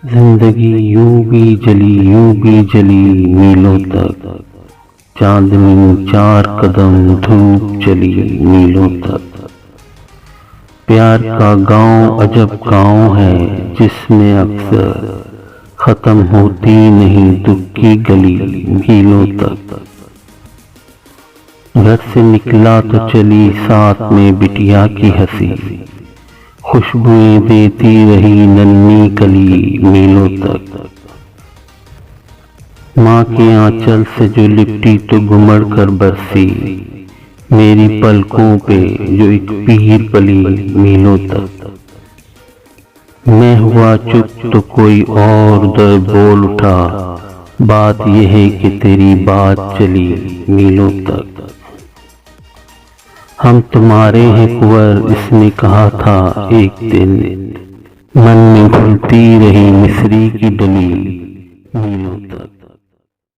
जिंदगी यूं भी जली मीलों तक, चांदनी 4 कदम धूप चली मीलों तक। प्यार का गांव अजब गांव है जिसमें अक्सर खत्म होती नहीं दुख की गली मीलों तक। घर से निकला तो चली साथ में बिटिया की हंसी, खुशबुएं देती रही नन्ही कली मीलों तक। माँ के आंचल से जो लिपटी तो घुमड़ कर बरसी, मेरी पलकों पे जो एक पीर पली मीलों तक। मैं हुआ चुप तो कोई और उधर बोल उठा, बात यह है कि तेरी बात चली मीलों तक। हम तुम्हारे हैं कुंवर इसने कहा था एक दिन, मन में घुलती रही मिस्री की डली मीलों तक।